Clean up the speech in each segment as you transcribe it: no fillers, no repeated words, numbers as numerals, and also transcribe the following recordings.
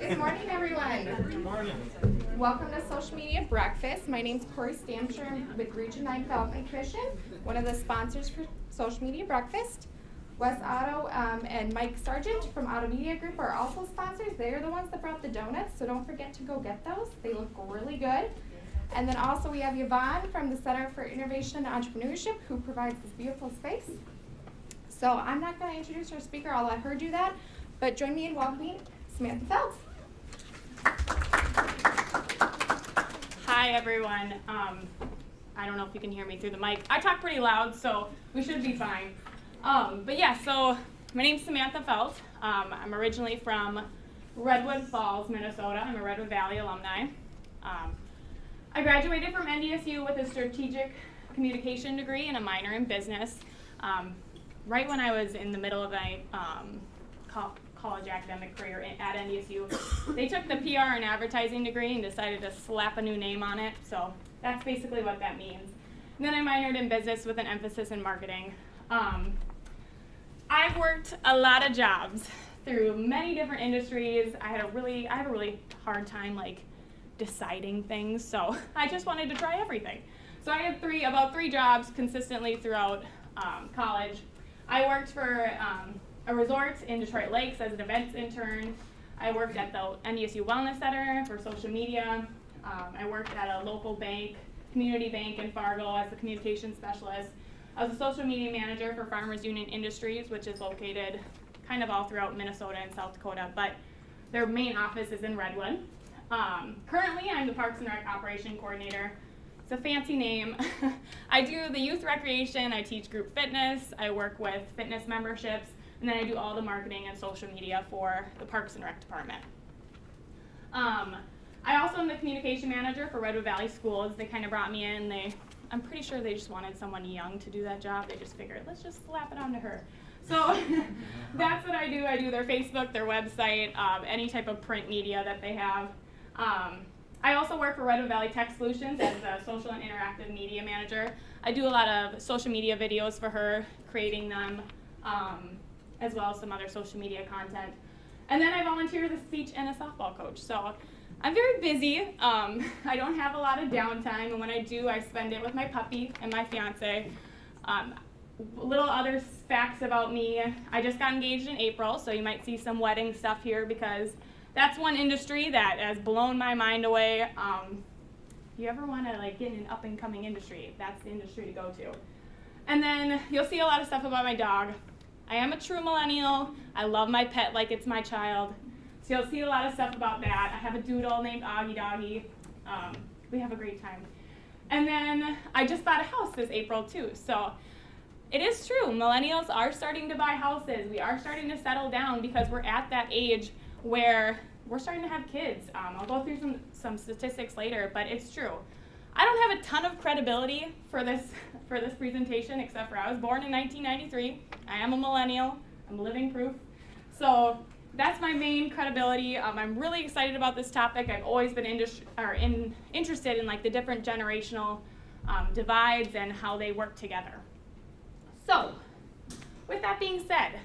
Good morning, everyone. Good morning. Welcome to Social Media Breakfast. My name's Corey Stamsher. I'm with Region 9 Felt Nutrition, one of the sponsors for Social Media Breakfast. Wes Otto and Mike Sargent from Auto Media Group are also sponsors. They're the ones that brought the donuts, so don't forget to go get those. They look really good. And then also we have Yvonne from the Center for Innovation and Entrepreneurship who provides this beautiful space. So I'm not going to introduce our speaker, I'll let her do that, but join me in welcoming Samantha Felt. Hi everyone. I don't know if you can hear me through the mic. I talk pretty loud, so we should be fine. But yeah, so my name's Samantha Felt. I'm originally from Redwood Falls, Minnesota. I'm a Redwood Valley alumni. I graduated from NDSU with a strategic communication degree and a minor in business. Right when I was in the middle of my college academic career at NDSU, they took the PR and advertising degree and decided to slap a new name on it. So that's basically what that means. And then I minored in business with an emphasis in marketing. I've worked a lot of jobs through many different industries. I have a really hard time deciding things, so I just wanted to try everything. So I had about three jobs consistently throughout college. I worked for a resort in Detroit Lakes as an events intern. I worked at the NDSU Wellness Center for social media. I worked at a local bank, community bank in Fargo as a communications specialist. I was a social media manager for Farmers Union Industries, which is located kind of all throughout Minnesota and South Dakota, but their main office is in Redwood. Currently, I'm the Parks and Rec Operation Coordinator. It's a fancy name. I do the youth recreation, I teach group fitness, I work with fitness memberships, and then I do all the marketing and social media for the Parks and Rec department. I also am the communication manager for Redwood Valley Schools. They kind of brought me in. I'm pretty sure they just wanted someone young to do that job. They just figured, let's just slap it onto her. So that's what I do. I do their Facebook, their website, any type of print media that they have. I also work for Redwood Valley Tech Solutions as a social and interactive media manager. I do a lot of social media videos for her, creating them, as well as some other social media content. And then I volunteer as a speech and a softball coach. So I'm very busy. I don't have a lot of downtime, and when I do, I spend it with my puppy and my fiance. Little other facts about me. I just got engaged in April, so you might see some wedding stuff here because that's one industry that has blown my mind away. If you ever want to get in an up-and-coming industry, that's the industry to go to. And then you'll see a lot of stuff about my dog. I am a true millennial. I love my pet like it's my child. So you'll see a lot of stuff about that. I have a doodle named Augie Doggy. We have a great time. And then I just bought a house this April too. So it is true, millennials are starting to buy houses. We are starting to settle down because we're at that age where we're starting to have kids. I'll go through some statistics later, but it's true. I don't have a ton of credibility for this presentation, except for I was born in 1993. I am a millennial. I'm living proof. So that's my main credibility. I'm really excited about this topic. I've always been interested in the different generational divides and how they work together. So, with that being said,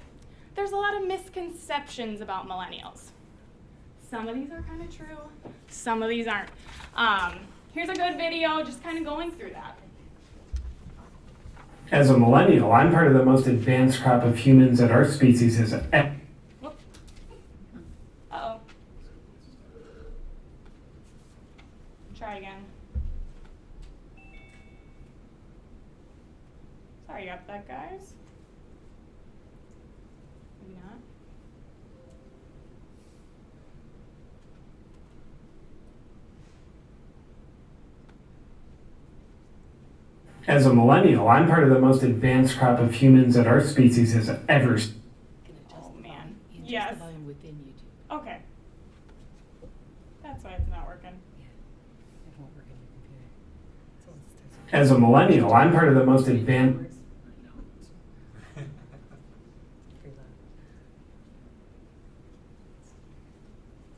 there's a lot of misconceptions about millennials. Some of these are kind of true, some of these aren't. Here's a good video just kind of going through that. As a millennial, I'm part of the most advanced crop of humans that our species has ever. Uh-oh. Try again. Sorry about that, guys. Maybe not. As a millennial, I'm part of the most advanced crop of humans that our species has ever. Oh man. Adjust Yes. the volume within YouTube. Okay. That's why it's not working. Yeah. It won't work on your computer. So let's test it. As a millennial, I'm part of the most advanced. Pretty loud.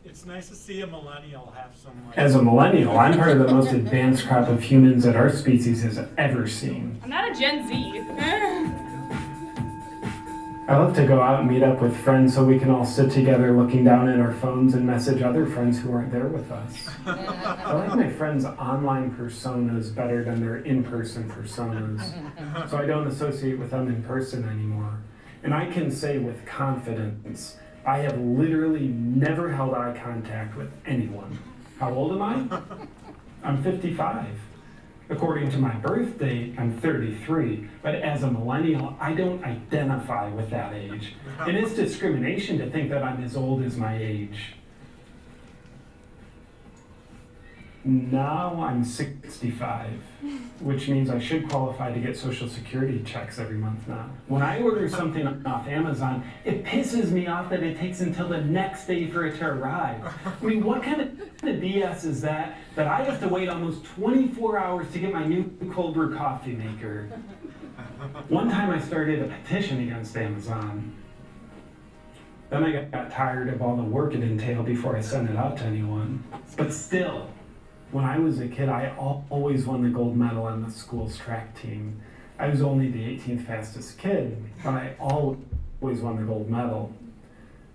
It's nice to see a millennial have some. As a millennial, I'm part of the most advanced crop of humans that our species has ever seen. I'm not a Gen Z. I love to go out and meet up with friends so we can all sit together looking down at our phones and message other friends who aren't there with us. I like my friends' online personas better than their in-person personas, so I don't associate with them in person anymore. And I can say with confidence, I have literally never held eye contact with anyone. How old am I? I'm 55. According to my birth date, I'm 33, but as a millennial, I don't identify with that age. And it's discrimination to think that I'm as old as my age. Now I'm 65, which means I should qualify to get Social Security checks every month now. When I order something off Amazon, it pisses me off that it takes until the next day for it to arrive. I mean, what kind of BS is that I have to wait almost 24 hours to get my new cold brew coffee maker? One time I started a petition against Amazon. Then I got tired of all the work it entailed before I sent it out to anyone. But still, when I was a kid, I always won the gold medal on the school's track team. I was only the 18th fastest kid, but I always won the gold medal.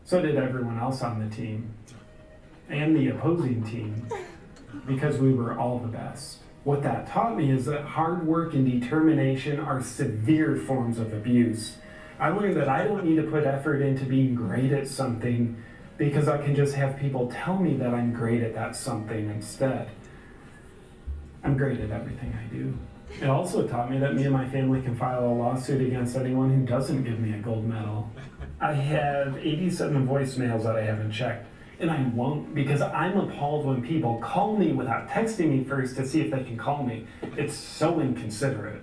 So did everyone else on the team, and the opposing team, because we were all the best. What that taught me is that hard work and determination are severe forms of abuse. I learned that I don't need to put effort into being great at something because I can just have people tell me that I'm great at that something instead. I'm great at everything I do. It also taught me that me and my family can file a lawsuit against anyone who doesn't give me a gold medal. I have 87 voicemails that I haven't checked, and I won't because I'm appalled when people call me without texting me first to see if they can call me. It's so inconsiderate.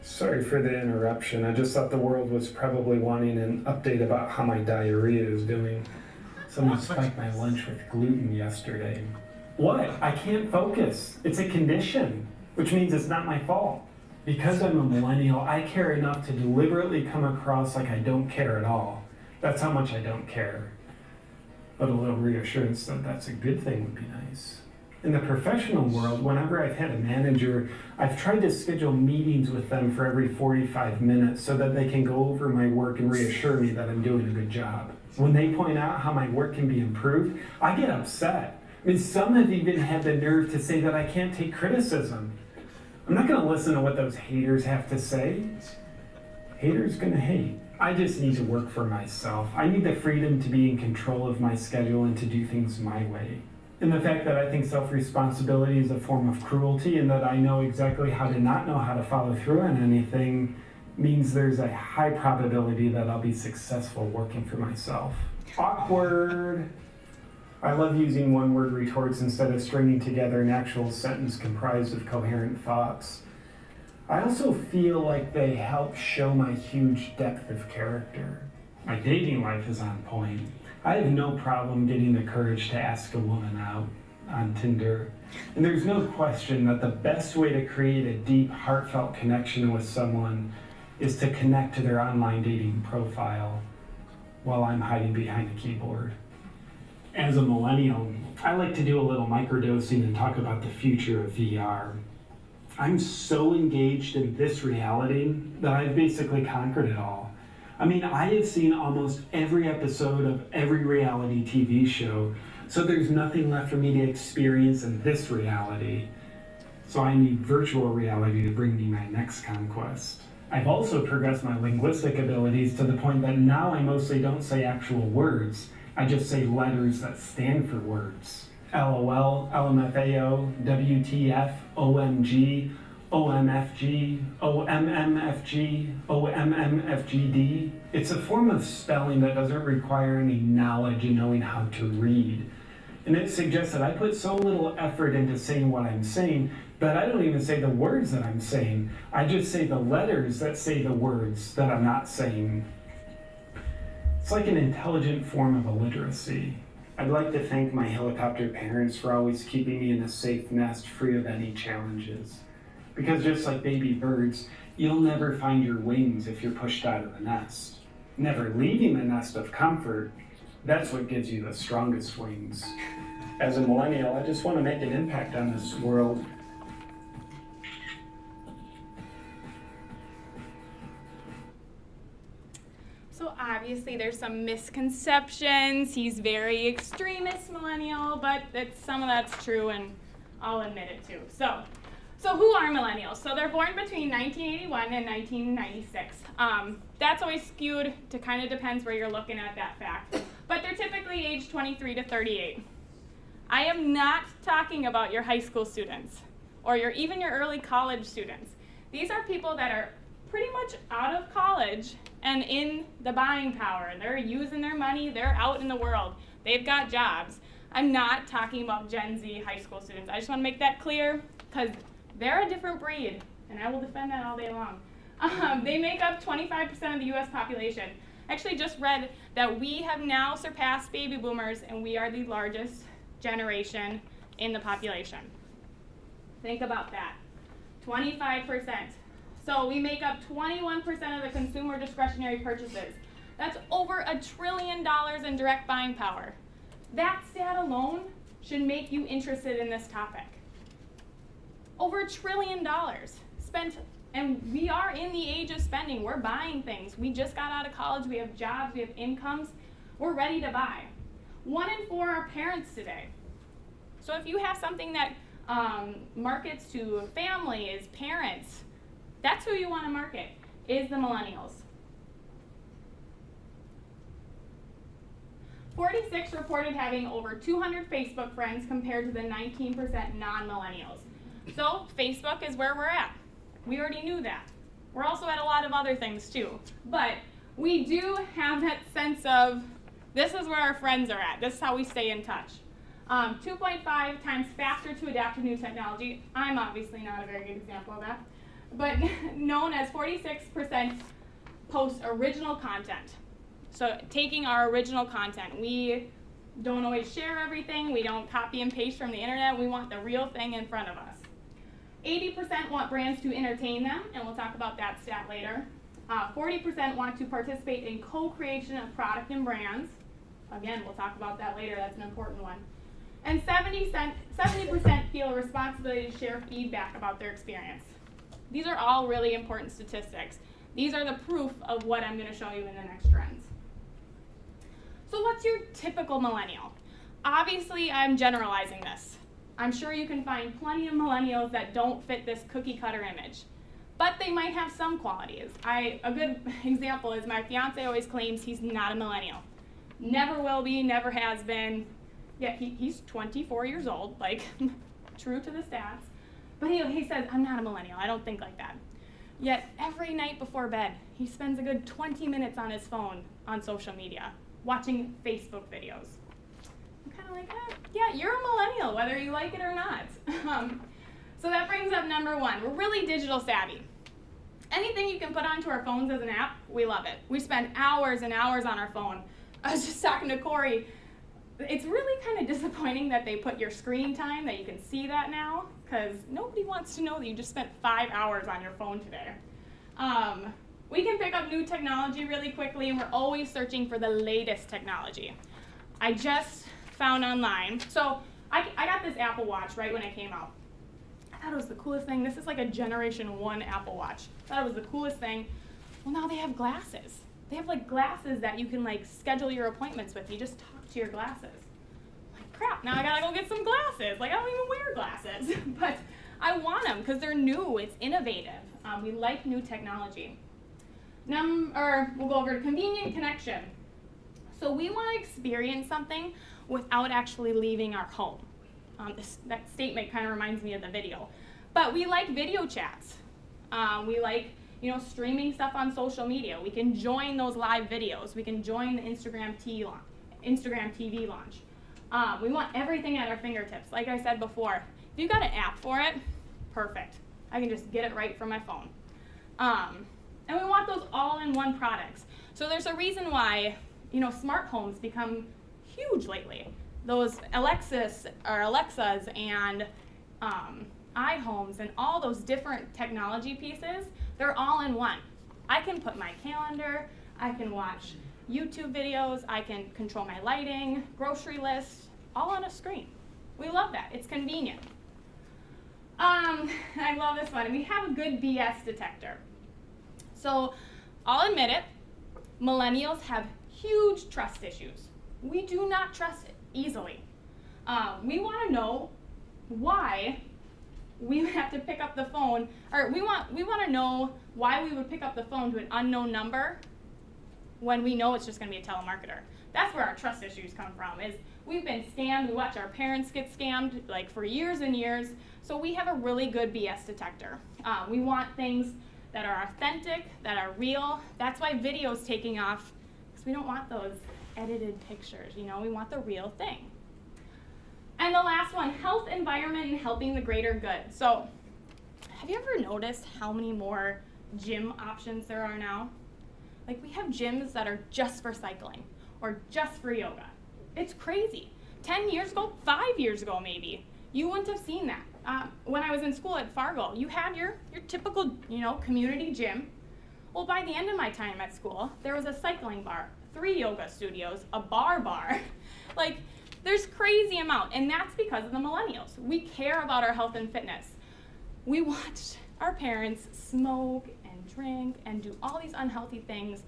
Sorry for the interruption. I just thought the world was probably wanting an update about how my diarrhea is doing. Someone spiked my lunch with gluten yesterday. What? I can't focus. It's a condition, which means it's not my fault. Because I'm a millennial, I care enough to deliberately come across like I don't care at all. That's how much I don't care. But a little reassurance that that's a good thing would be nice. In the professional world, whenever I've had a manager, I've tried to schedule meetings with them for every 45 minutes so that they can go over my work and reassure me that I'm doing a good job. When they point out how my work can be improved, I get upset. I mean, some have even had the nerve to say that I can't take criticism. I'm not gonna listen to what those haters have to say. Haters gonna hate. I just need to work for myself. I need the freedom to be in control of my schedule and to do things my way. And the fact that I think self-responsibility is a form of cruelty and that I know exactly how to not know how to follow through on anything means there's a high probability that I'll be successful working for myself. Awkward. I love using one-word retorts instead of stringing together an actual sentence comprised of coherent thoughts. I also feel like they help show my huge depth of character. My dating life is on point. I have no problem getting the courage to ask a woman out on Tinder. And there's no question that the best way to create a deep, heartfelt connection with someone is to connect to their online dating profile while I'm hiding behind a keyboard. As a millennial, I like to do a little microdosing and talk about the future of VR. I'm so engaged in this reality that I've basically conquered it all. I mean, I have seen almost every episode of every reality TV show, so there's nothing left for me to experience in this reality. So I need virtual reality to bring me my next conquest. I've also progressed my linguistic abilities to the point that now I mostly don't say actual words. I just say letters that stand for words. LOL, LMFAO, WTF, OMG, OMFG, OMMFG, OMMFGD. It's a form of spelling that doesn't require any knowledge in knowing how to read. And it suggests that I put so little effort into saying what I'm saying that I don't even say the words that I'm saying. I just say the letters that say the words that I'm not saying. It's like an intelligent form of illiteracy. I'd like to thank my helicopter parents for always keeping me in a safe nest free of any challenges. Because just like baby birds, you'll never find your wings if you're pushed out of the nest. Never leaving the nest of comfort, that's what gives you the strongest wings. As a millennial, I just want to make an impact on this world. So obviously there's some misconceptions. He's very extremist millennial, but some of that's true, and I'll admit it too. So who are millennials? So they're born between 1981 and 1996. That's always skewed to kind of depends where you're looking at that fact. But they're typically aged 23 to 38. I am not talking about your high school students or even your early college students. These are people that are pretty much out of college and in the buying power. They're using their money, they're out in the world, they've got jobs. I'm not talking about Gen Z high school students. I just want to make that clear because they're a different breed, and I will defend that all day long. They make up 25% of the US population. I actually just read that we have now surpassed baby boomers, and we are the largest generation in the population. Think about that, 25%. So we make up 21% of the consumer discretionary purchases. That's over $1 trillion in direct buying power. That stat alone should make you interested in this topic. Over $1 trillion spent, and we are in the age of spending. We're buying things. We just got out of college, we have jobs, we have incomes. We're ready to buy. 1 in 4 are parents today. So if you have something that markets to families, parents, that's who you want to market, is the millennials. 46 reported having over 200 Facebook friends compared to the 19% non-millennials. So Facebook is where we're at. We already knew that. We're also at a lot of other things too. But we do have that sense of, this is where our friends are at. This is how we stay in touch. 2.5 times faster to adapt to new technology. I'm obviously not a very good example of that. But known as 46% post original content. So taking our original content, we don't always share everything, we don't copy and paste from the internet, we want the real thing in front of us. 80% want brands to entertain them, and we'll talk about that stat later. 40% want to participate in co-creation of product and brands. Again, we'll talk about that later, that's an important one. And 70% feel a responsibility to share feedback about their experience. These are all really important statistics. These are the proof of what I'm going to show you in the next trends. So what's your typical millennial? Obviously, I'm generalizing this. I'm sure you can find plenty of millennials that don't fit this cookie cutter image, but they might have some qualities. A good example is my fiance always claims he's not a millennial. Never will be, never has been. Yeah, he's 24 years old, like true to the stats. But he says, I'm not a millennial, I don't think like that. Yet every night before bed, he spends a good 20 minutes on his phone on social media, watching Facebook videos. I'm kind of like, yeah, you're a millennial, whether you like it or not. So that brings up number 1. We're really digital savvy. Anything you can put onto our phones as an app, we love it. We spend hours and hours on our phone. I was just talking to Corey. It's really kind of disappointing that they put your screen time, that you can see that now, because nobody wants to know that you just spent 5 hours on your phone today. We can pick up new technology really quickly, and we're always searching for the latest technology. I just found online, so I got this Apple Watch right when it came out. I thought it was the coolest thing. This is like a Generation 1 Apple Watch. I thought it was the coolest thing. Well, now they have glasses. They have like glasses that you can like schedule your appointments with. You just talk to your glasses. Like, crap, now I gotta go get some glasses. Like, I don't even wear glasses. But I want them because they're new, it's innovative. We like new technology. We'll go over to convenient connection. So we want to experience something without actually leaving our home. That statement kind of reminds me of the video. But we like video chats. We like streaming stuff on social media. We can join those live videos. We can join the Instagram TV launch. We want everything at our fingertips. Like I said before, if you've got an app for it, perfect. I can just get it right from my phone. And we want those all-in-one products. So there's a reason why smart homes become huge lately. Those Alexas and iHomes and all those different technology pieces, they're all in one. I can put my calendar, I can watch YouTube videos, I can control my lighting, grocery list, all on a screen. We love that, it's convenient. I love this one, we have a good BS detector. So I'll admit it, Millennials have huge trust issues. We do not trust it easily. We want to know why we have to pick up the phone, or we want to know why we would pick up the phone to an unknown number when we know it's just going to be a telemarketer. That's where our trust issues come from, is we've been scammed. We watch our parents get scammed like for years and years, so we have a really good BS detector. We want things that are authentic, that are real. That's why video's taking off, because we don't want those edited pictures, you know, we want the real thing. And the last one, health, environment, and helping the greater good. So, have you ever noticed how many more gym options there are now? Like, we have gyms that are just for cycling or just for yoga. It's crazy. 10 years ago, 5 years ago maybe, you wouldn't have seen that. When I was in school at Fargo, you had your typical, you know, community gym. Well, by the end of my time at school, there was a cycling bar, 3 yoga studios, a bar. Like, there's crazy amount, and that's because of the millennials. We care about our health and fitness. We watched our parents smoke and drink and do all these unhealthy things,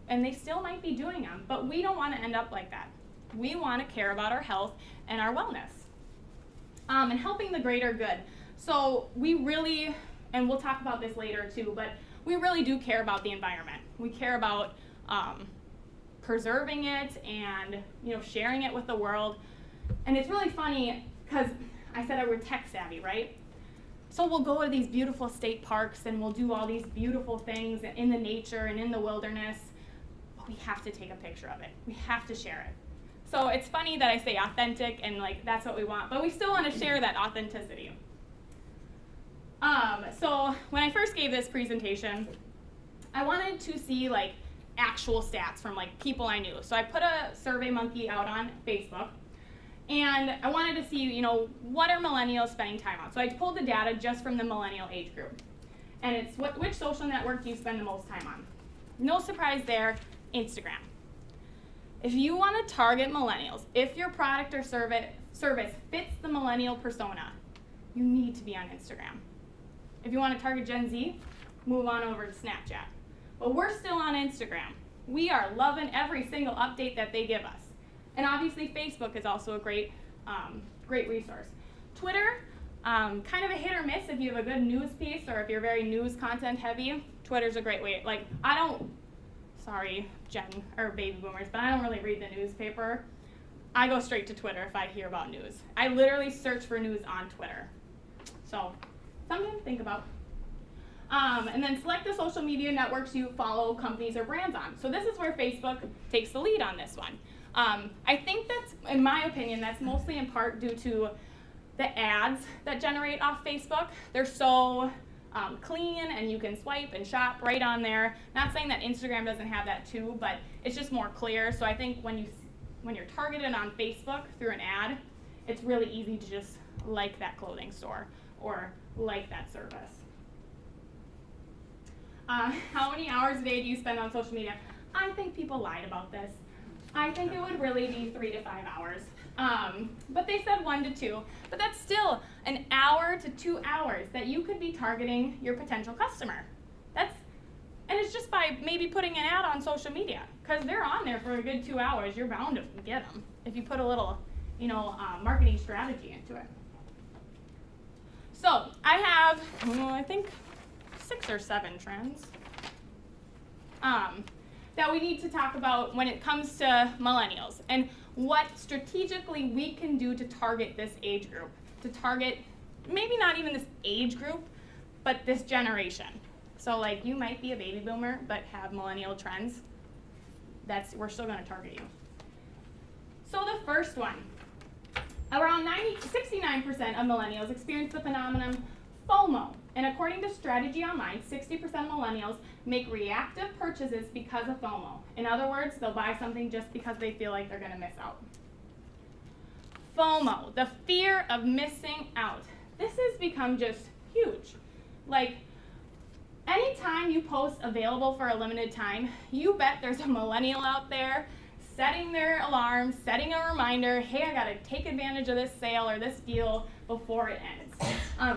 and they still might be doing them, but we don't want to end up like that. We want to care about our health and our wellness. And helping the greater good. So we really, and we'll talk about this later too, but we really do care about the environment. We care about preserving it and, you know, sharing it with the world. And it's really funny because I said we're tech savvy, right? So we'll go to these beautiful state parks and we'll do all these beautiful things in the nature and in the wilderness, but we have to take a picture of it. We have to share it. So it's funny that I say authentic and like that's what we want, but we still want to share that authenticity. So when I first gave this presentation, I wanted to see like actual stats from like people I knew. So I put a Survey Monkey out on Facebook, and I wanted to see, you know, what are millennials spending time on. So I pulled the data just from the millennial age group, and it's which social network do you spend the most time on? No surprise there, Instagram. If you want to target millennials, if your product or service fits the millennial persona, you need to be on Instagram. If you want to target Gen Z, move on over to Snapchat. But we're still on Instagram. We are loving every single update that they give us. And obviously Facebook is also a great resource. Twitter, kind of a hit or miss if you have a good news piece or if you're very news content heavy. Twitter's a great way. Like, sorry, Gen or baby boomers, but I don't really read the newspaper. I go straight to Twitter if I hear about news. I literally search for news on Twitter. So, something to think about. And then select the social media networks you follow companies or brands on. So this is where Facebook takes the lead on this one. I think that's, in my opinion, that's mostly in part due to the ads that generate off Facebook. They're so clean, and you can swipe and shop right on there. Not saying that Instagram doesn't have that too, but it's just more clear. So I think when you're targeted on Facebook through an ad, it's really easy to just like that clothing store or like that service. How many hours a day do you spend on social media? I think people lied about this. I think it would really be 3 to 5 hours. But they said 1 to 2. But that's still an hour to 2 hours that you could be targeting your potential customer. And it's just by maybe putting an ad on social media, because they're on there for a good 2 hours. You're bound to get them if you put a little, marketing strategy into it. So I have, I think, 6 or 7 trends that we need to talk about when it comes to millennials and what strategically we can do to target this age group, to target maybe not even this age group, but this generation. So like you might be a baby boomer but have millennial trends. We're still going to target you. So the first one, around 69% of millennials experience the phenomenon FOMO. And according to Strategy Online, 60% of millennials make reactive purchases because of FOMO. In other words, they'll buy something just because they feel like they're going to miss out. FOMO, the fear of missing out. This has become just huge. Like, anytime you post available for a limited time, you bet there's a millennial out there setting their alarm, setting a reminder, hey, I gotta take advantage of this sale or this deal before it ends.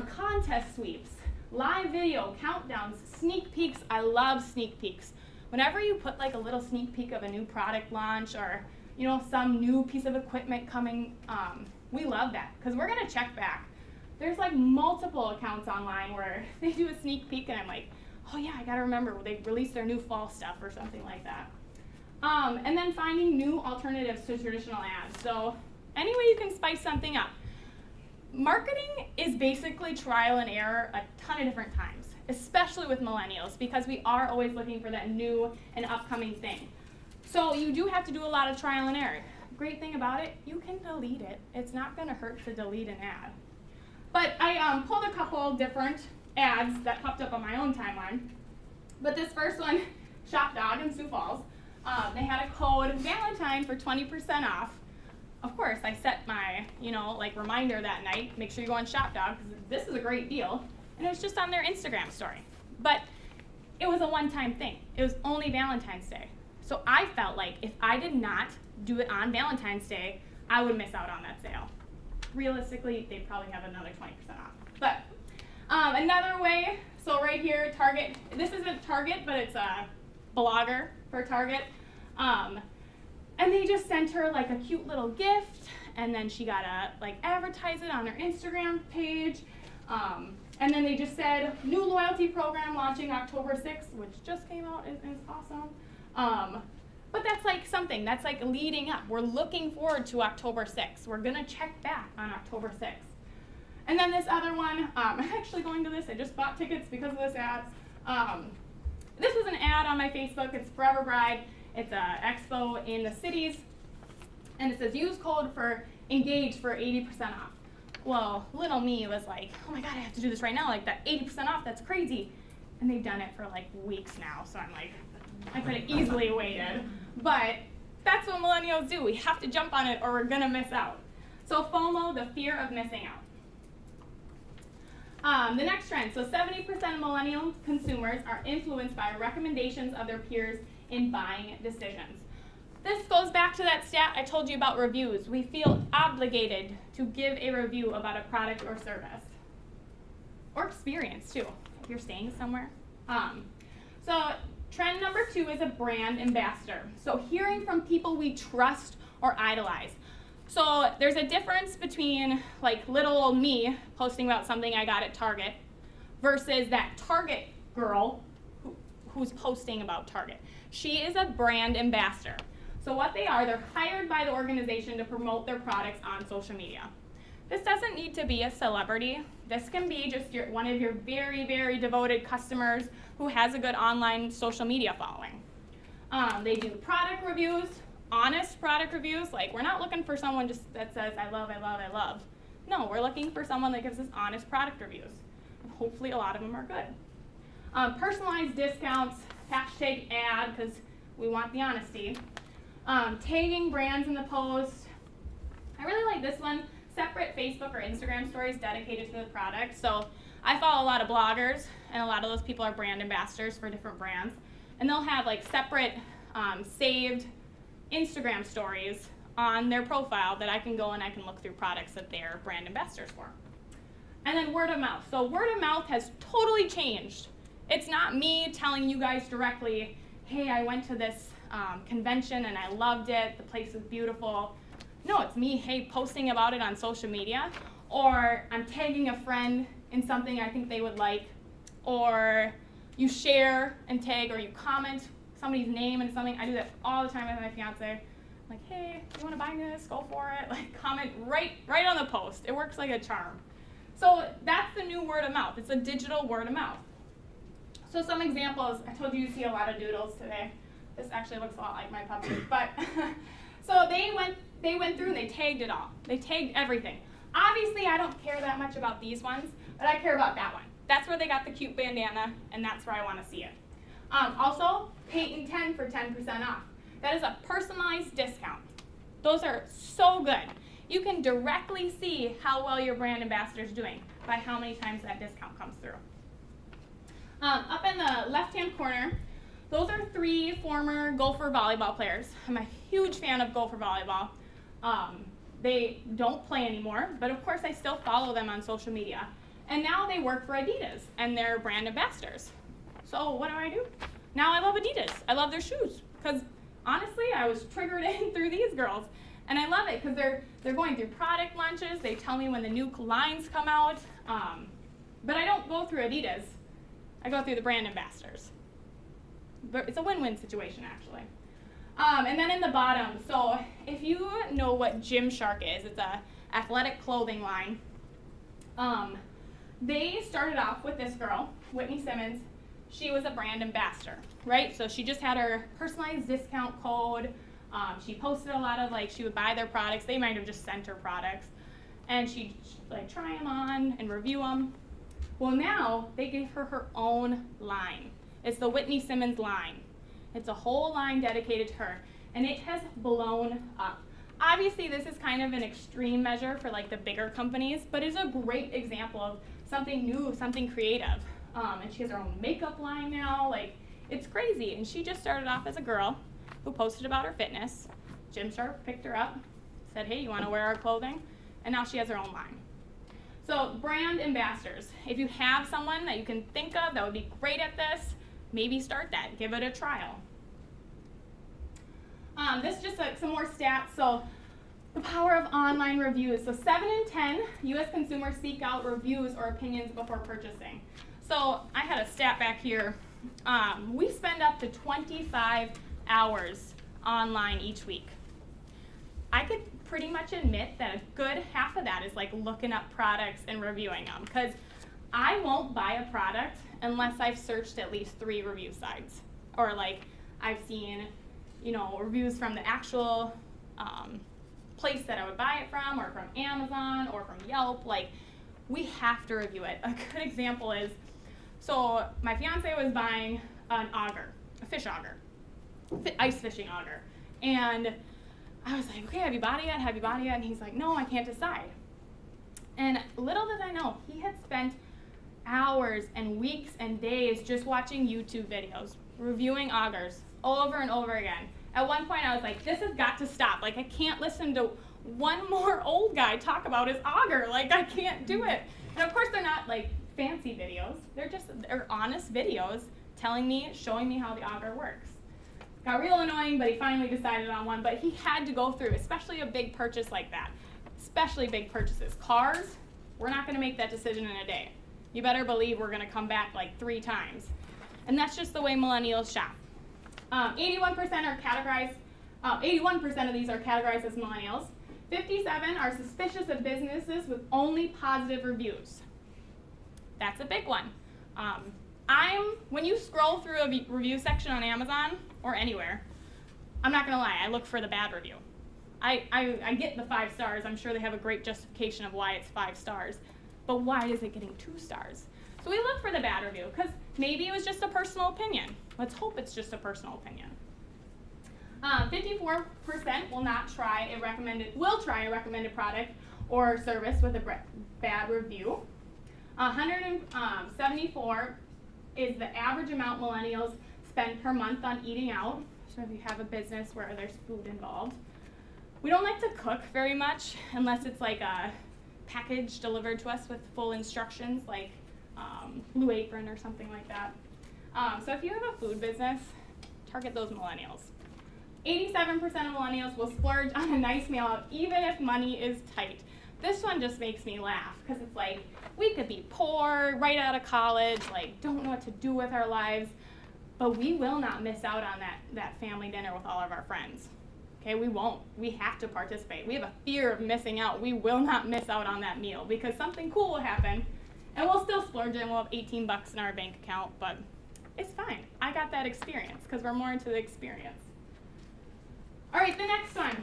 Contest sweeps, live video, countdowns, sneak peeks. I love sneak peeks. whenever you put like a little sneak peek of a new product launch or some new piece of equipment coming, we love that because we're gonna check back. There's like multiple accounts online where they do a sneak peek and I'm like, oh yeah, I gotta remember they released their new fall stuff or something like that. And then finding new alternatives to traditional ads. So any way you can spice something up. Marketing is basically trial and error a ton of different times, especially with millennials, because we are always looking for that new and upcoming thing. So you do have to do a lot of trial and error. Great thing about it, you can delete it. It's not gonna hurt to delete an ad. But I pulled a couple different ads that popped up on my own timeline. But this first one, Shop Dog in Sioux Falls, they had a code Valentine for 20% off. Of course, I set my, reminder that night, make sure you go on Shop Dog, because this is a great deal. And it was just on their Instagram story. But it was a one-time thing. It was only Valentine's Day. So I felt like if I did not do it on Valentine's Day, I would miss out on that sale. Realistically, they'd probably have another 20% off. But another way, so right here, Target, this isn't Target, but it's a blogger for Target. And they just sent her like a cute little gift, and then she got to advertise it on her Instagram page. And then they just said, new loyalty program launching October 6th, which just came out, is awesome. But that's like something, that's like leading up. We're looking forward to October 6th. We're gonna check back on October 6th. And then this other one, I'm actually going to this, I just bought tickets because of this ad. This was an ad on my Facebook, it's Forever Bride. It's an expo in the cities, and it says use code for engage for 80% off. Well, little me was like, oh my God, I have to do this right now, like that 80% off, that's crazy. And they've done it for like weeks now, so I'm like, I could have easily waited. But that's what millennials do. We have to jump on it or we're gonna miss out. So FOMO, the fear of missing out. The next trend, so 70% of millennial consumers are influenced by recommendations of their peers in buying decisions. This goes back to that stat I told you about reviews. We feel obligated to give a review about a product or service. Or experience too, if you're staying somewhere. So trend number 2 is a brand ambassador. So hearing from people we trust or idolize. So there's a difference between like little old me posting about something I got at Target versus that Target girl who's posting about Target. She is a brand ambassador. So what they are, they're hired by the organization to promote their products on social media. This doesn't need to be a celebrity. This can be just one of your very, very devoted customers who has a good online social media following. They do product reviews, honest product reviews. Like, we're not looking for someone just that says, I love, I love, I love. No, we're looking for someone that gives us honest product reviews. And hopefully a lot of them are good. Personalized discounts, hashtag ad, because we want the honesty. Tagging brands in the post. I really like this one, separate Facebook or Instagram stories dedicated to the product. So I follow a lot of bloggers, and a lot of those people are brand ambassadors for different brands. And they'll have like separate saved Instagram stories on their profile that I can go and I can look through products that they're brand ambassadors for. And then word of mouth. So word of mouth has totally changed. It's not me telling you guys directly, hey, I went to this convention and I loved it, the place was beautiful. No, it's me, hey, posting about it on social media, or I'm tagging a friend in something I think they would like, or you share and tag, or you comment somebody's name and something. I do that all the time with my fiance. I'm like, hey, you want to buy this? Go for it. Like, comment right on the post. It works like a charm. So that's the new word of mouth. It's a digital word of mouth. So some examples. I told you you see a lot of doodles today. This actually looks a lot like my puppy, but so they went through and they tagged it all. They tagged everything. Obviously, I don't care that much about these ones, but I care about that one. That's where they got the cute bandana, and that's where I want to see it. Also, Peyton 10 for 10% off. That is a personalized discount. Those are so good. You can directly see how well your brand ambassador is doing by how many times that discount comes through. Up in the left-hand corner, those are 3 former Gopher volleyball players. I'm a huge fan of Gopher volleyball. They don't play anymore, but of course I still follow them on social media. And now they work for Adidas, and they're brand ambassadors. So what do? Now I love Adidas. I love their shoes because honestly, I was triggered in through these girls. And I love it because they're going through product launches. They tell me when the new lines come out. But I don't go through Adidas. I go through the brand ambassadors. But it's a win-win situation, actually. And then in the bottom, so if you know what Gymshark is, it's a athletic clothing line. They started off with this girl, Whitney Simmons. She was a brand ambassador, right? So she just had her personalized discount code. She posted a lot of, like, she would buy their products. They might have just sent her products. And she'd, like, try them on and review them. Well, now they gave her her own line. It's the Whitney Simmons line. It's a whole line dedicated to her. And it has blown up. Obviously, this is kind of an extreme measure for, like, the bigger companies, but it's a great example of something new, something creative. And she has her own makeup line now. Like, it's crazy. And she just started off as a girl who posted about her fitness. Gymshark picked her up, said, hey, you want to wear our clothing? And now she has her own line. So brand ambassadors, if you have someone that you can think of that would be great at this, maybe start that, give it a trial. This is just some more stats. So the power of online reviews. So 7 in 10 US consumers seek out reviews or opinions before purchasing. So I had a stat back here. We spend up to 25 hours online each week. I could pretty much admit that a good half of that is like looking up products and reviewing them, because I won't buy a product unless I've searched at least 3 review sites, or like I've seen, you know, reviews from the actual place that I would buy it from, or from Amazon, or from Yelp. Like, we have to review it. A good example is, so my fiance was buying an auger, a fish auger, ice fishing auger, and I was like, okay, have you bought it yet? Have you bought it yet? And he's like, no, I can't decide. And little did I know, he had spent hours and weeks and days just watching YouTube videos, reviewing augers over and over again. At one point I was like, this has got to stop. Like, I can't listen to one more old guy talk about his auger. Like, I can't do it. And of course they're not like fancy videos. They're honest videos telling me, showing me how the auger works. Got real annoying, but he finally decided on one. But he had to go through, especially a big purchase like that. Especially big purchases. Cars, we're not gonna make that decision in a day. You better believe we're gonna come back like 3 times. And that's just the way millennials shop. 81% are categorized, 81% of these are categorized as millennials. 57 are suspicious of businesses with only positive reviews. That's a big one. When you scroll through a review section on Amazon or anywhere, I'm not gonna lie, I look for the bad review. I get the 5 stars. I'm sure they have a great justification of why it's 5 stars, but why is it getting 2 stars? So we look for the bad review, because maybe it was just a personal opinion. Let's hope it's just a personal opinion. 54% will try a recommended product or service with a bad review. 174 is the average amount millennials spend per month on eating out. So if you have a business where there's food involved. We don't like to cook very much unless it's like a package delivered to us with full instructions, like Blue Apron or something like that. So if you have a food business, target those millennials. 87% of millennials will splurge on a nice meal out even if money is tight. This one just makes me laugh, because it's like, we could be poor, right out of college, like don't know what to do with our lives, but we will not miss out on that family dinner with all of our friends. Okay, we won't. We have to participate. We have a fear of missing out. We will not miss out on that meal, because something cool will happen, and we'll still splurge and we'll have 18 bucks in our bank account, but it's fine. I got that experience, because we're more into the experience. All right, the next one.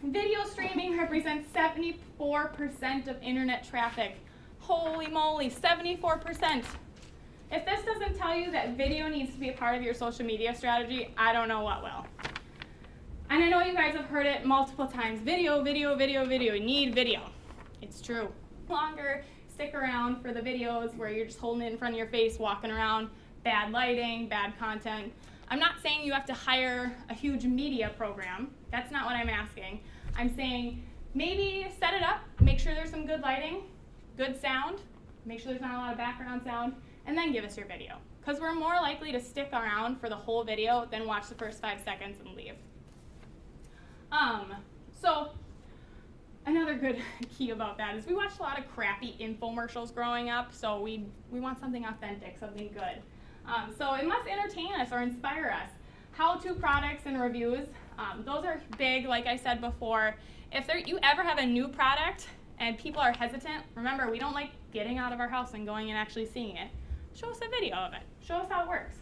Video streaming represents 74% of internet traffic. Holy moly, 74%. If this doesn't tell you that video needs to be a part of your social media strategy, I don't know what will. And I know you guys have heard it multiple times. Video, video, video, video. You need video. It's true. No longer stick around for the videos where you're just holding it in front of your face, walking around, bad lighting, bad content. I'm not saying you have to hire a huge media program. That's not what I'm asking. I'm saying maybe set it up, make sure there's some good lighting, good sound, make sure there's not a lot of background sound, and then give us your video. because we're more likely to stick around for the whole video than watch the first 5 seconds and leave. So another good key about that is we watched a lot of crappy infomercials growing up, so we want something authentic, something good. So it must entertain us or inspire us. How-to products and reviews, those are big, like I said before. If you ever have a new product and people are hesitant, remember, we don't like getting out of our house and going and actually seeing it. Show us a video of it. Show us how it works.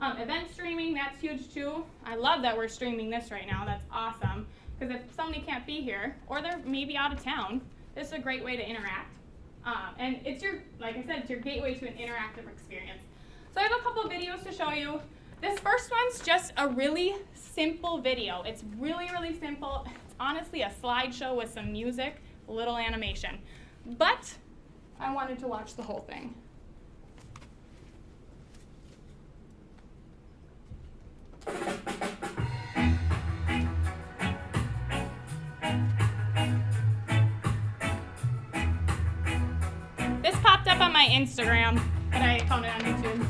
Event streaming, that's huge too. I love that we're streaming this right now. That's awesome. Because if somebody can't be here, or they're maybe out of town, this is a great way to interact. And it's like I said, it's your gateway to an interactive experience. So I have a couple videos to show you. This first one's just a really simple video. It's really, really simple. It's honestly a slideshow with some music, a little animation. But I wanted to watch the whole thing. This popped up on my Instagram, but I found it on YouTube.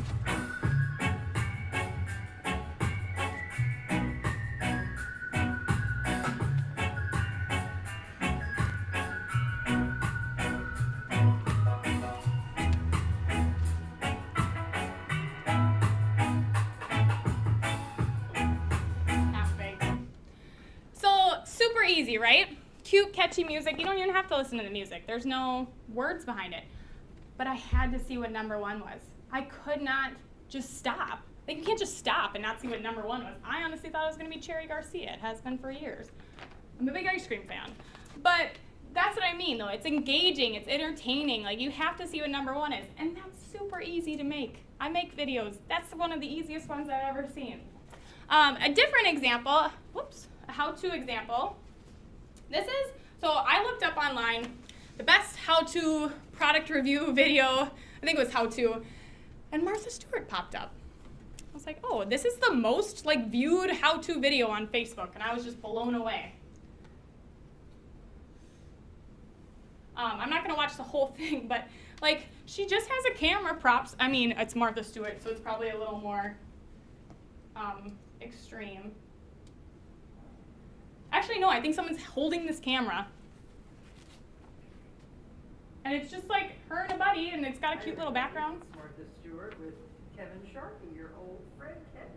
Super easy, right? Cute, catchy music. You don't even have to listen to the music. There's no words behind it. But I had to see what number 1 was. I could not just stop. Like, you can't just stop and not see what number 1 was. I honestly thought it was going to be Cherry Garcia. It has been for years. I'm a big ice cream fan. But that's what I mean, though. It's engaging. It's entertaining. Like, you have to see what number 1 is. And that's super easy to make. I make videos. That's one of the easiest ones I've ever seen. A different example, a how-to example. So I looked up online the best how-to product review video, I think it was how-to, and Martha Stewart popped up. I was like, oh, this is the most viewed how-to video on Facebook, and I was just blown away. I'm not gonna watch the whole thing, but she just has a camera props. I mean, it's Martha Stewart, so it's probably a little more extreme. Actually, no, I think someone's holding this camera. And it's just her and a buddy, and it's got a cute little background. It's Martha Stewart with Kevin Sharkey, your old friend, Kevin.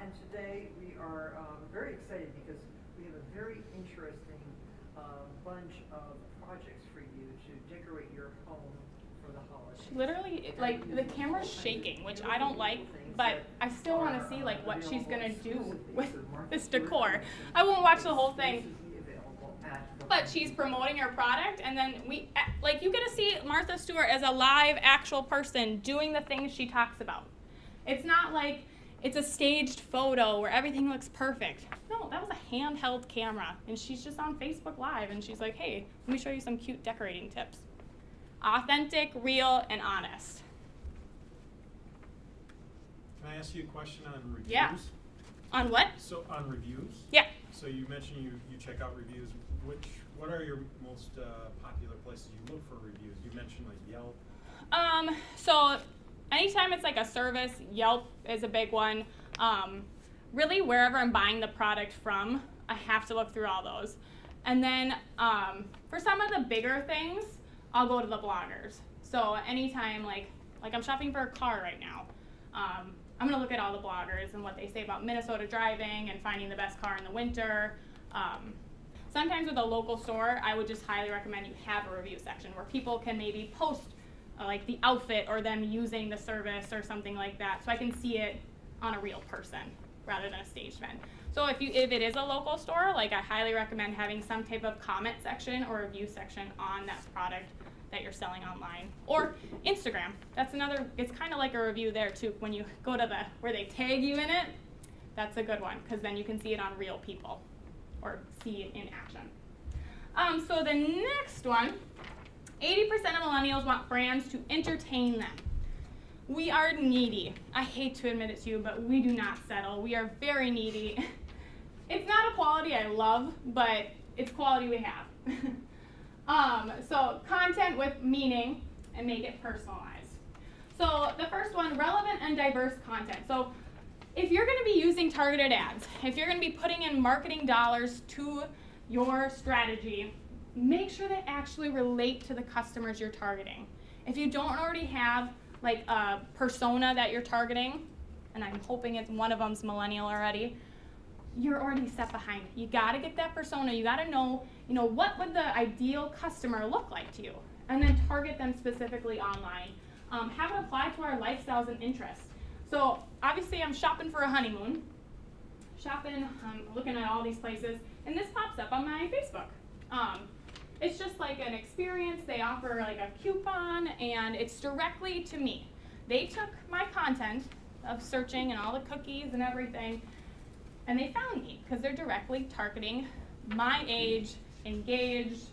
And today we are very excited because we have a very interesting bunch of projects for you to decorate your home for the holidays. Literally, the camera's shaking, which I don't like, but I still want to see what she's gonna do with this decor. I won't watch the whole thing, but she's promoting her product, and then you get to see Martha Stewart as a live, actual person doing the things she talks about. It's not like it's a staged photo where everything looks perfect. No, that was a handheld camera, and she's just on Facebook Live, and she's like, hey, let me show you some cute decorating tips. Authentic, real, and honest. Can I ask you a question on reviews? Yeah. On what? So on reviews? Yeah. So you mentioned you check out reviews. What are your most popular places you look for reviews? You mentioned Yelp. So anytime it's a service, Yelp is a big one. Really, wherever I'm buying the product from, I have to look through all those. And then for some of the bigger things, I'll go to the bloggers. So anytime, I'm shopping for a car right now, I'm gonna look at all the bloggers and what they say about Minnesota driving and finding the best car in the winter. Sometimes with a local store, I would just highly recommend you have a review section where people can maybe post the outfit or them using the service or something like that, so I can see it on a real person rather than a staged event. So if it is a local store, I highly recommend having some type of comment section or review section on that product that you're selling online. Or Instagram. That's another, it's kind of like a review there too. When you go to where they tag you in it, that's a good one, because then you can see it on real people or see it in action. So the next one, 80% of millennials want brands to entertain them. We are needy. I hate to admit it to you, but we do not settle. We are very needy. It's not a quality I love, but it's quality we have. So content with meaning and make it personalized. So the first one, relevant and diverse content. So if you're going to be using targeted ads, if you're going to be putting in marketing dollars to your strategy, make sure they actually relate to the customers you're targeting. If you don't already have like a persona that you're targeting, and I'm hoping it's one of them's millennial already, you're already set behind. You got to get that persona. You got to know, what would the ideal customer look like to you, and then target them specifically online. Have it apply to our lifestyles and interests. So obviously I'm shopping for a honeymoon. I'm looking at all these places, and this pops up on my Facebook. It's just like an experience. They offer like a coupon, and it's directly to me. They took my content of searching and all the cookies and everything, and they found me because they're directly targeting my age, engaged,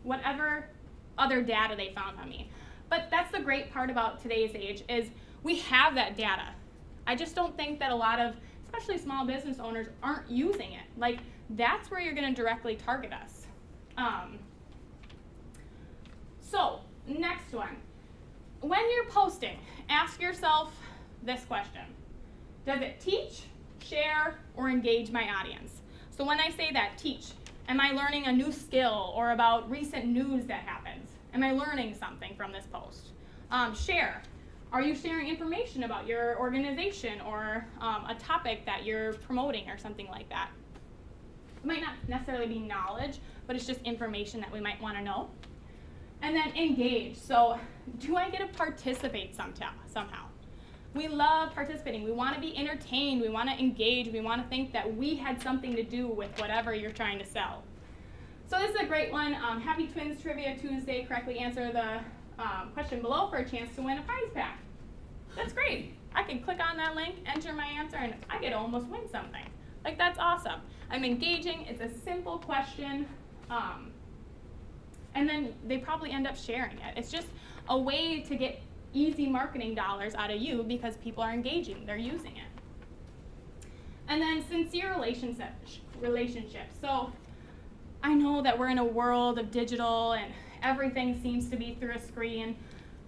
whatever other data they found on me. But that's the great part about today's age is we have that data. I just don't think that a lot of, especially small business owners, aren't using it. Like, that's where you're going to directly target us. So, next one. When you're posting, ask yourself this question. Does it teach, share, or engage my audience? So when I say that, teach, am I learning a new skill or about recent news that happens? Am I learning something from this post? Share. Are you sharing information about your organization or a topic that you're promoting or something like that? It might not necessarily be knowledge, but it's just information that we might want to know. And then engage. So do I get to participate somehow? We love participating. We want to be entertained. We want to engage. We want to think that we had something to do with whatever you're trying to sell. So this is a great one. Happy Twins Trivia Tuesday. Correctly answer the question below for a chance to win a prize pack. That's great. I can click on that link, enter my answer, and I get to almost win something. Like, that's awesome. I'm engaging. It's a simple question. And then they probably end up sharing it. It's just a way to get easy marketing dollars out of you because people are engaging. They're using it. And then sincere relationships. So I know that we're in a world of digital and everything seems to be through a screen,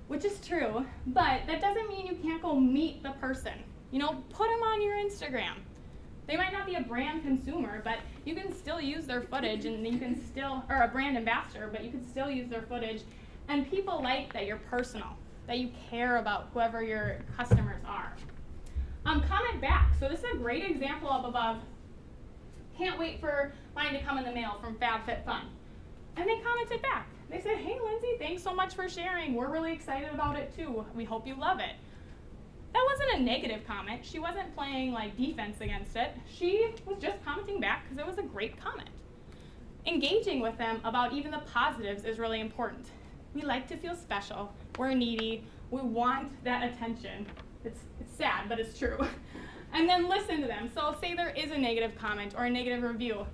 which is true, but that doesn't mean you can't go meet the person. Put them on your Instagram. They might not be a brand consumer, but you can still use their footage, and you can still, or a brand ambassador, but you can still use their footage. And people like that you're personal, that you care about whoever your customers are. Comment back. So this is a great example up above. Can't wait for mine to come in the mail from FabFitFun. And they commented back. They said, hey, Lindsay, thanks so much for sharing. We're really excited about it too. We hope you love it. That wasn't a negative comment. She wasn't playing like defense against it. She was just commenting back because it was a great comment. Engaging with them about even the positives is really important. We like to feel special. We're needy. We want that attention. It's sad, but it's true. And then listen to them. So say there is a negative comment or a negative review.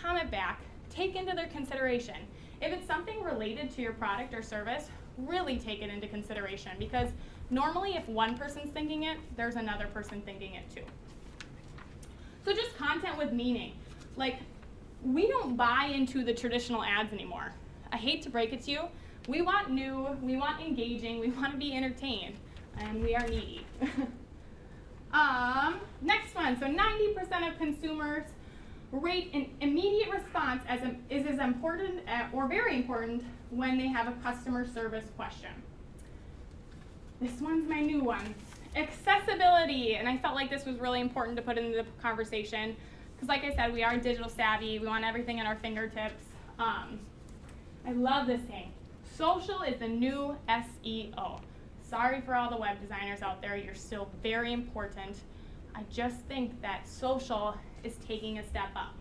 Comment back. Take into their consideration. If it's something related to your product or service, really take it into consideration because normally if one person's thinking it, there's another person thinking it too. So just content with meaning. Like, we don't buy into the traditional ads anymore. I hate to break it to you. We want new, we want engaging, we want to be entertained, and we are needy. Next one, so 90% of consumers rate an immediate response is as important or very important when they have a customer service question. This one's my new one. Accessibility, and I felt like this was really important to put into the conversation because like I said, we are digital savvy, we want everything at our fingertips. I love this thing. Social is the new SEO. Sorry for all the web designers out there, you're still very important. I just think that social is taking a step up.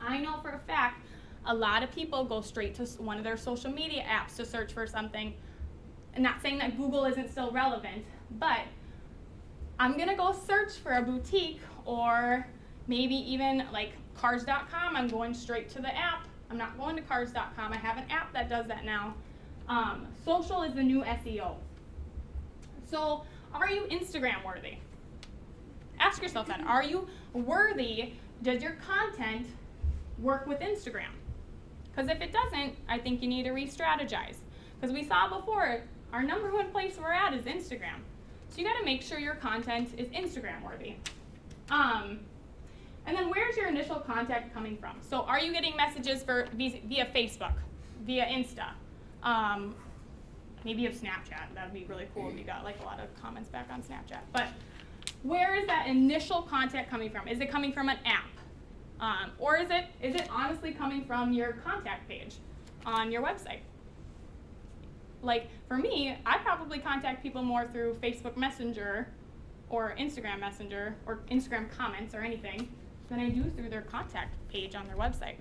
I know for a fact a lot of people go straight to one of their social media apps to search for something. I'm not saying that Google isn't still relevant, but I'm gonna go search for a boutique or maybe even like cars.com, I'm going straight to the app. I'm not going to cars.com, I have an app that does that now. Social is the new SEO. So are you Instagram worthy? Ask yourself that. Are you worthy? Does your content work with Instagram? Because if it doesn't, I think you need to re-strategize. Because we saw before, our number one place we're at is Instagram. So you gotta make sure your content is Instagram worthy. And then where's your initial contact coming from? So are you getting messages via Facebook, via Insta? Maybe you have Snapchat. That'd be really cool if you got like a lot of comments back on Snapchat. But where is that initial contact coming from? Is it coming from an app? Or is it honestly coming from your contact page on your website? Like for me, I probably contact people more through Facebook Messenger or Instagram Messenger or Instagram comments or anything than I do through their contact page on their website.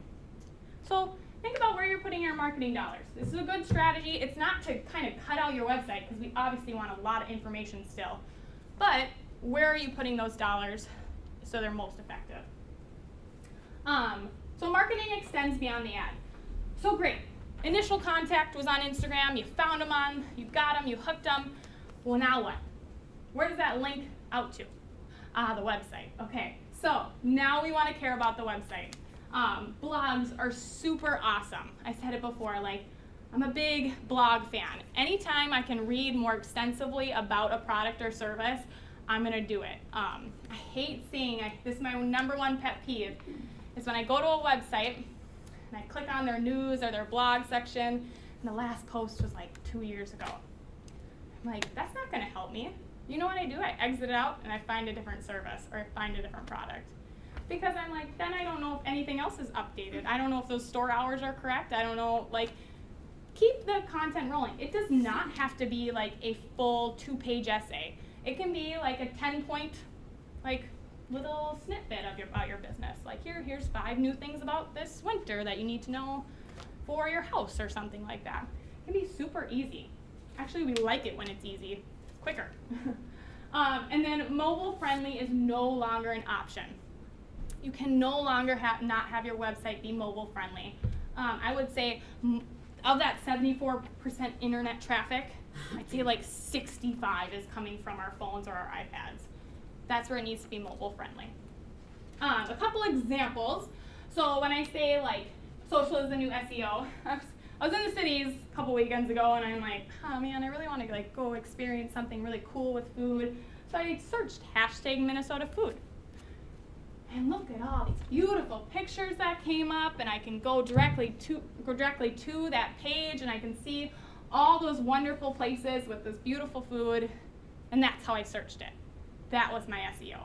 So think about where you're putting your marketing dollars. This is a good strategy. It's not to kind of cut out your website because we obviously want a lot of information still. But where are you putting those dollars so they're most effective? So marketing extends beyond the ad. So great. Initial contact was on Instagram. You found them you got them, you hooked them. Well, now what? Where does that link out to? The website. Okay. So now we want to care about the website. Blogs are super awesome. I said it before, like I'm a big blog fan. Anytime I can read more extensively about a product or service, I'm gonna do it. I hate seeing, this is my number one pet peeve, is when I go to a website and I click on their news or their blog section, and the last post was like 2 years ago. I'm like, that's not gonna help me. You know what I do? I exit it out and I find a different service or I find a different product. Because I'm like, then I don't know if anything else is updated. I don't know if those store hours are correct. I don't know, like, keep the content rolling. It does not have to be like a full 2-page essay. It can be like a 10-point, like, little snippet about your business. Like, here's 5 new things about this winter that you need to know for your house or something like that. It can be super easy. Actually, we like it when it's easy. Quicker. And then mobile friendly is no longer an option. You can no longer not have your website be mobile friendly. I would say of that 74% internet traffic, I'd say like 65 is coming from our phones or our iPads. That's where it needs to be mobile friendly. A couple examples. So when I say like social is the new SEO, I was in the cities a couple weekends ago and I'm like, oh man, I really want to like go experience something really cool with food. So I searched hashtag Minnesota food. And look at all these beautiful pictures that came up, and I can go directly to that page and I can see all those wonderful places with this beautiful food, and that's how I searched it. That was my SEO.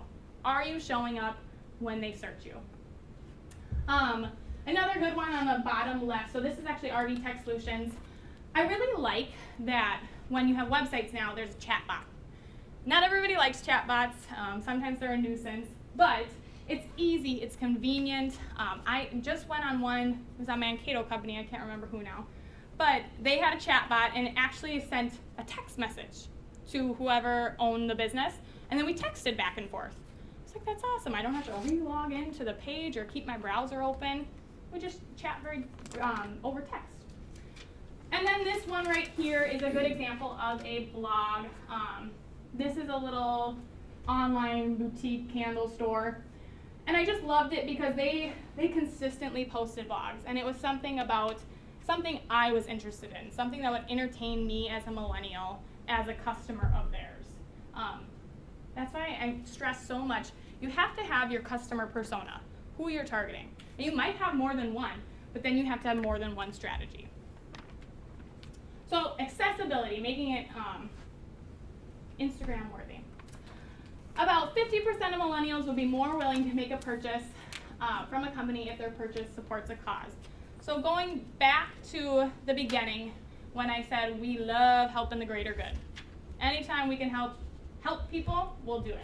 Are you showing up when they search you? Another good one on the bottom left, so this is actually RV Tech Solutions. I really like that when you have websites now, there's a chat bot. Not everybody likes chat bots. Sometimes they're a nuisance, but it's easy, it's convenient. I just went on one, it was a Mankato company, I can't remember who now, but they had a chat bot and it actually sent a text message to whoever owned the business, and then we texted back and forth. It's like, that's awesome. I don't have to re-log into the page or keep my browser open. We just chat over text. And then this one right here is a good example of a blog. This is a little online boutique candle store. And I just loved it because they consistently posted blogs, and it was something I was interested in, something that would entertain me as a millennial, as a customer of theirs. That's why I stress so much, you have to have your customer persona, who you're targeting. And you might have more than one, but then you have to have more than one strategy. So accessibility, making it Instagram worthy. About 50% of millennials will be more willing to make a purchase from a company if their purchase supports a cause. So going back to the beginning, when I said we love helping the greater good. Anytime we can help people, we'll do it.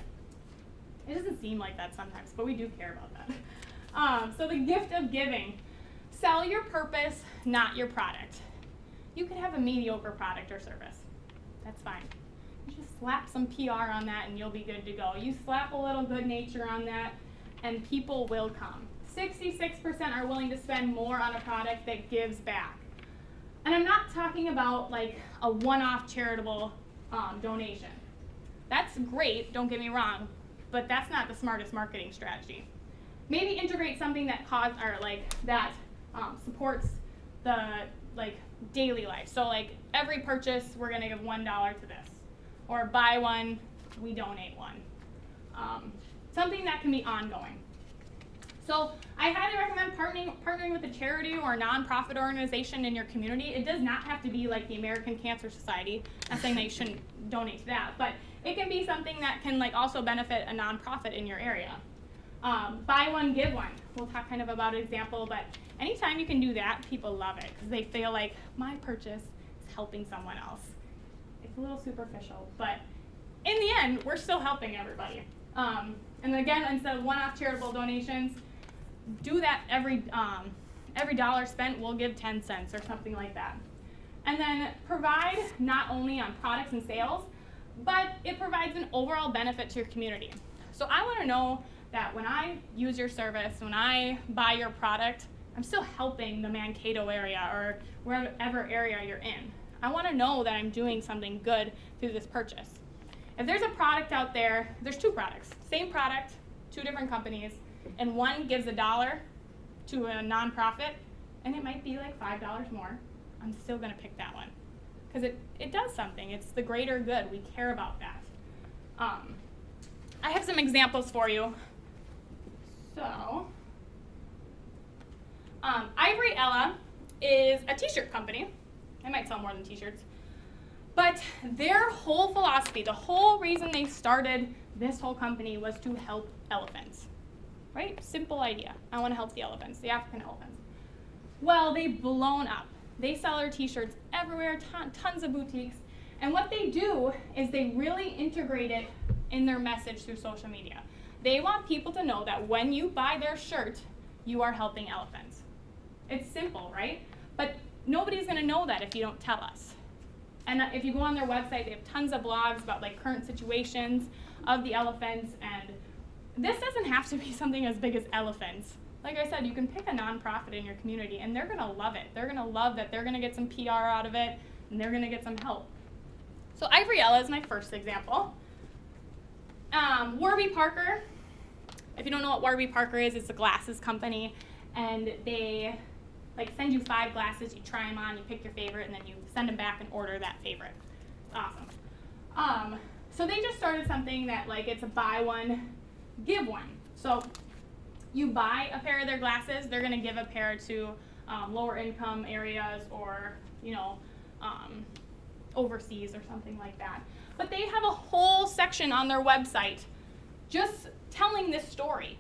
It doesn't seem like that sometimes, but we do care about that. So the gift of giving. Sell your purpose, not your product. You could have a mediocre product or service. That's fine. You just slap some PR on that and you'll be good to go. You slap a little good nature on that and people will come. 66% are willing to spend more on a product that gives back. And I'm not talking about like a one-off charitable donation. That's great, don't get me wrong, but that's not the smartest marketing strategy. Maybe integrate something that supports the like daily life. So like every purchase, we're gonna give $1 to this, or buy one, we donate one. Something that can be ongoing. So I highly recommend partnering with a charity or a nonprofit organization in your community. It does not have to be like the American Cancer Society. I'm saying that you shouldn't donate to that, but it can be something that can like also benefit a nonprofit in your area. Buy one, give one. We'll talk kind of about an example, but anytime you can do that, people love it because they feel like my purchase is helping someone else. It's a little superficial, but in the end, we're still helping everybody. And again, instead of one-off charitable donations, do that every dollar spent, we'll give 10 cents or something like that. And then provide not only on products and sales, but it provides an overall benefit to your community. So I want to know that when I use your service, when I buy your product, I'm still helping the Mankato area or wherever area you're in. I want to know that I'm doing something good through this purchase. If there's a product out there, there's two products, same product, two different companies, and one gives $1 to a nonprofit, and it might be like $5 more, I'm still going to pick that one because it does something. It's the greater good. We care about that. I have some examples for you. So, Ivory Ella is a t-shirt company. They might sell more than t-shirts. But their whole philosophy, the whole reason they started this whole company was to help elephants. Right? Simple idea. I want to help the elephants, the African elephants. Well, they've blown up. They sell their t-shirts everywhere, tons of boutiques. And what they do is they really integrate it in their message through social media. They want people to know that when you buy their shirt, you are helping elephants. It's simple, right? But nobody's going to know that if you don't tell us. And if you go on their website, they have tons of blogs about like current situations of the elephants. And this doesn't have to be something as big as elephants. Like I said, you can pick a nonprofit in your community, and they're going to love it. They're going to love that they're going to get some PR out of it, and they're going to get some help. So Ivory Ella is my first example. Warby Parker. If you don't know what Warby Parker is, it's a glasses company, and they like send you 5 glasses, you try them on, you pick your favorite, and then you send them back and order that favorite. It's awesome. So they just started something that like it's a buy one, give one. So you buy a pair of their glasses, they're going to give a pair to lower income areas or overseas or something like that. But they have a whole section on their website just telling this story.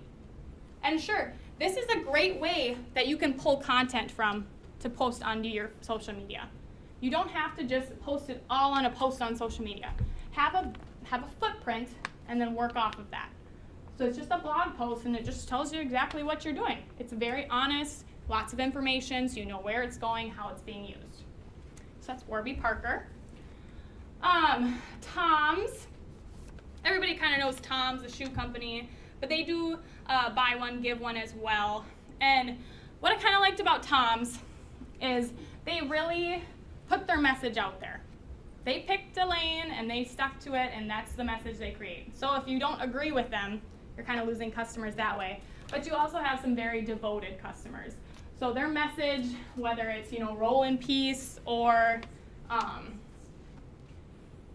And sure, this is a great way that you can pull content from to post onto your social media. You don't have to just post it all on a post on social media. Have a footprint and then work off of that. So it's just a blog post and it just tells you exactly what you're doing. It's very honest, lots of information, so you know where it's going, how it's being used. So that's Warby Parker. Tom's. Everybody kind of knows Tom's, the shoe company, but they do buy one, give one as well. And what I kind of liked about Tom's is they really put their message out there. They picked a lane and they stuck to it, and that's the message they create. So if you don't agree with them, you're kind of losing customers that way. But you also have some very devoted customers. So their message, whether it's, roll in peace or,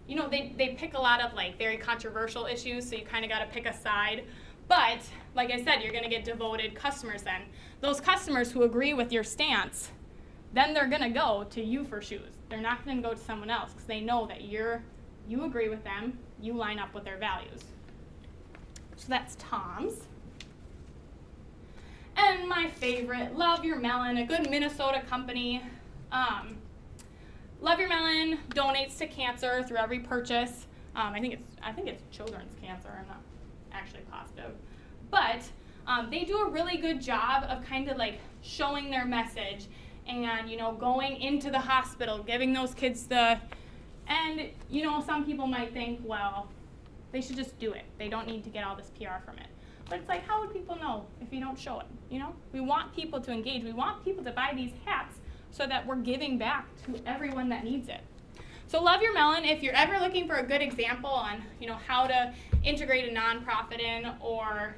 they pick a lot of like very controversial issues, so you kind of got to pick a side. But like I said, you're going to get devoted customers then. Those customers who agree with your stance, then they're going to go to you for shoes. They're not going to go to someone else because they know that you agree with them, you line up with their values. So that's Tom's. And my favorite, Love Your Melon, a good Minnesota company. Love Your Melon donates to cancer through every purchase. I think it's children's cancer. I'm not actually positive, but they do a really good job of kind of like showing their message and going into the hospital, giving those kids and some people might think, well, they should just do it. They don't need to get all this PR from it. But it's like, how would people know if you don't show it? We want people to engage. We want people to buy these hats so that we're giving back to everyone that needs it. So Love Your Melon, if you're ever looking for a good example on how to integrate a nonprofit in or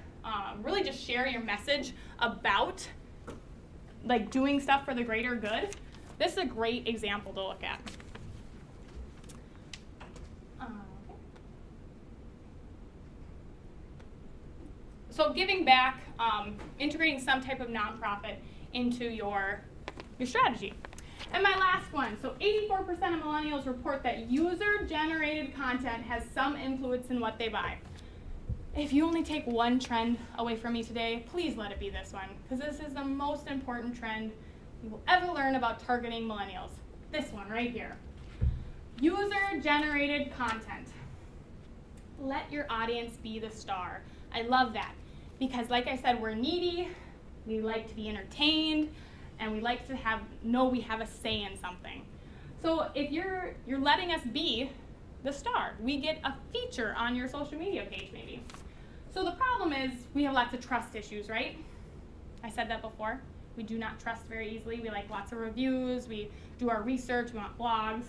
really just share your message about like doing stuff for the greater good, This is a great example to look at. So giving back, integrating some type of nonprofit into your strategy. And my last one, so 84% of millennials report that user-generated content has some influence in what they buy. If you only take one trend away from me today, please let it be this one, because this is the most important trend you will ever learn about targeting millennials. This one right here. User-generated content. Let your audience be the star. I love that, because like I said, we're needy, we like to be entertained, and we like to know we have a say in something. So if you're letting us be the star, we get a feature on your social media page maybe. So the problem is we have lots of trust issues, right? I said that before. We do not trust very easily. We like lots of reviews, we do our research, we want blogs.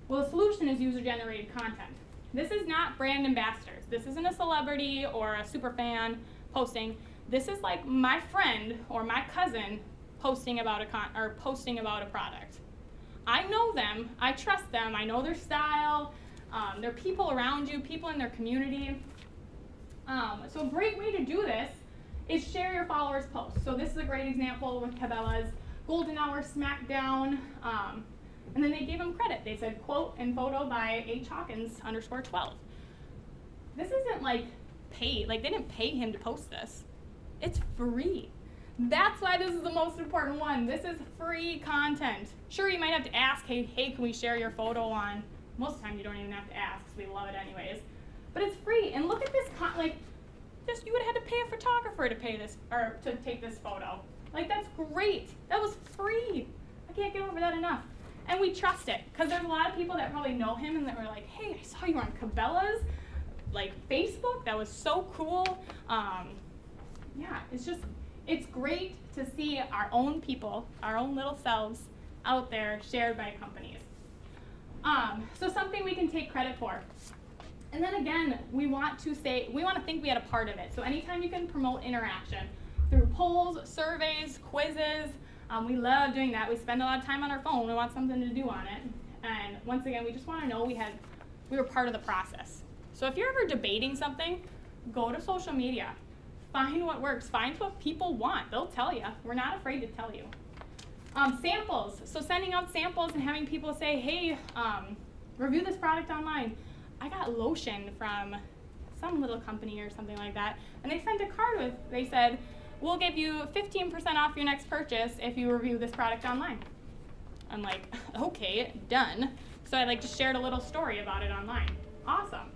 Well, the solution is user-generated content. This is not brand ambassadors. This isn't a celebrity or a super fan posting. This is like my friend or my cousin posting about a product. I know them, I trust them, I know their style, they're people around you, people in their community. So a great way to do this is share your followers' posts. So this is a great example with Cabela's Golden Hour Smackdown, and then they gave them credit. They said, quote and photo by HHawkins_12. This isn't like paid, like they didn't pay him to post this. It's free. That's why this is the most important one. This is free content. Sure, you might have to ask, hey, can we share your photo on? Most of the time you don't even have to ask, because we love it anyways. But it's free, and look at this, you would have had to pay a photographer to pay this, or to take this photo. Like, that's great. That was free. I can't get over that enough. And we trust it, because there's a lot of people that probably know him and that were like, hey, I saw you on Cabela's, like Facebook, that was so cool. Yeah, it's great to see our own people, our own little selves out there shared by companies. So something we can take credit for. And then again, we want to think we had a part of it. So anytime you can promote interaction through polls, surveys, quizzes, we love doing that. We spend a lot of time on our phone. We want something to do on it. And once again, we just want to know we were part of the process. So if you're ever debating something, go to social media. Find what works. Find what people want. They'll tell you. We're not afraid to tell you. Samples. So sending out samples and having people say, hey, review this product online. I got lotion from some little company or something like that, and they sent a card they said, we'll give you 15% off your next purchase if you review this product online. I'm like, okay, done. So I just shared a little story about it online. Awesome.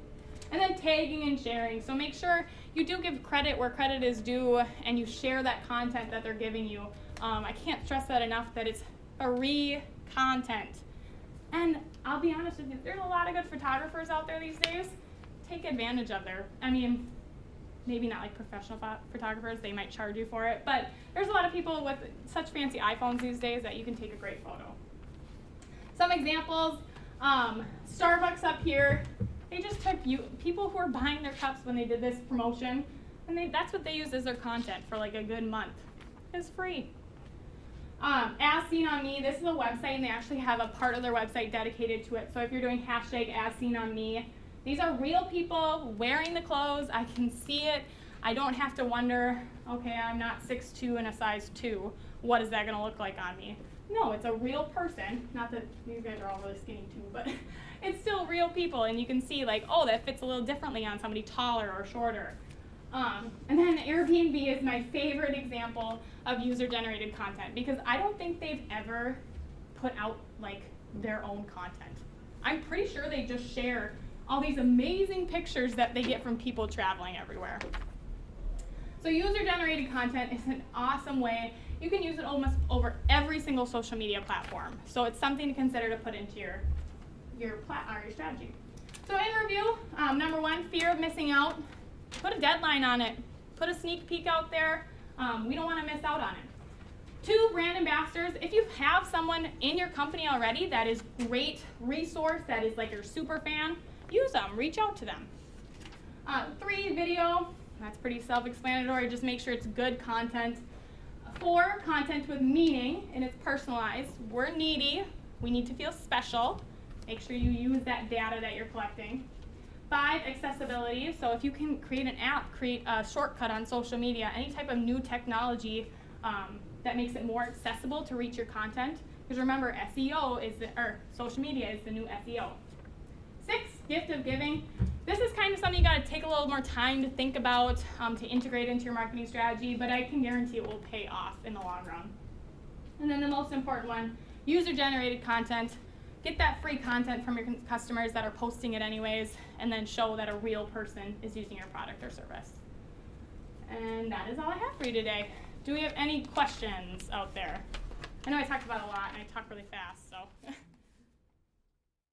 And then tagging and sharing. So make sure you do give credit where credit is due, and you share that content that they're giving you. I can't stress that enough, that it's free content. And I'll be honest with you, there's a lot of good photographers out there these days. Take advantage of maybe not like professional photographers, they might charge you for it, but there's a lot of people with such fancy iPhones these days that you can take a great photo. Some examples, Starbucks up here, they just took people who were buying their cups when they did this promotion, and that's what they used as their content for like a good month. It's free. As Seen on Me, this is a website, and they actually have a part of their website dedicated to it. So if you're doing hashtag As Seen on Me, these are real people wearing the clothes. I can see it. I don't have to wonder, okay, I'm not 6'2" and a size 2. What is that going to look like on me? No, it's a real person. Not that these guys are all really skinny too, but it's still real people, and you can see that fits a little differently on somebody taller or shorter. And then Airbnb is my favorite example of user-generated content, because I don't think they've ever put out their own content. I'm pretty sure they just share all these amazing pictures that they get from people traveling everywhere. So user-generated content is an awesome way. You can use it almost over every single social media platform. So it's something to consider to put into your strategy. So in review, number 1, fear of missing out. Put a deadline on it. Put a sneak peek out there. We don't want to miss out on it. 2, brand ambassadors. If you have someone in your company already that is great resource, that is like your super fan, use them. Reach out to them. 3, video. That's pretty self-explanatory. Just make sure it's good content. 4, content with meaning, and it's personalized. We're needy. We need to feel special. Make sure you use that data that you're collecting. 5, accessibility. So if you can create an app, create a shortcut on social media, any type of new technology that makes it more accessible to reach your content. Because remember, social media is the new SEO. 6, gift of giving. This is kind of something you got to take a little more time to think about to integrate into your marketing strategy, but I can guarantee it will pay off in the long run. And then the most important one, user-generated content. Get that free content from your customers that are posting it anyways, and then show that a real person is using your product or service. And that is all I have for you today. Do we have any questions out there? I know I talked about a lot and I talk really fast, so.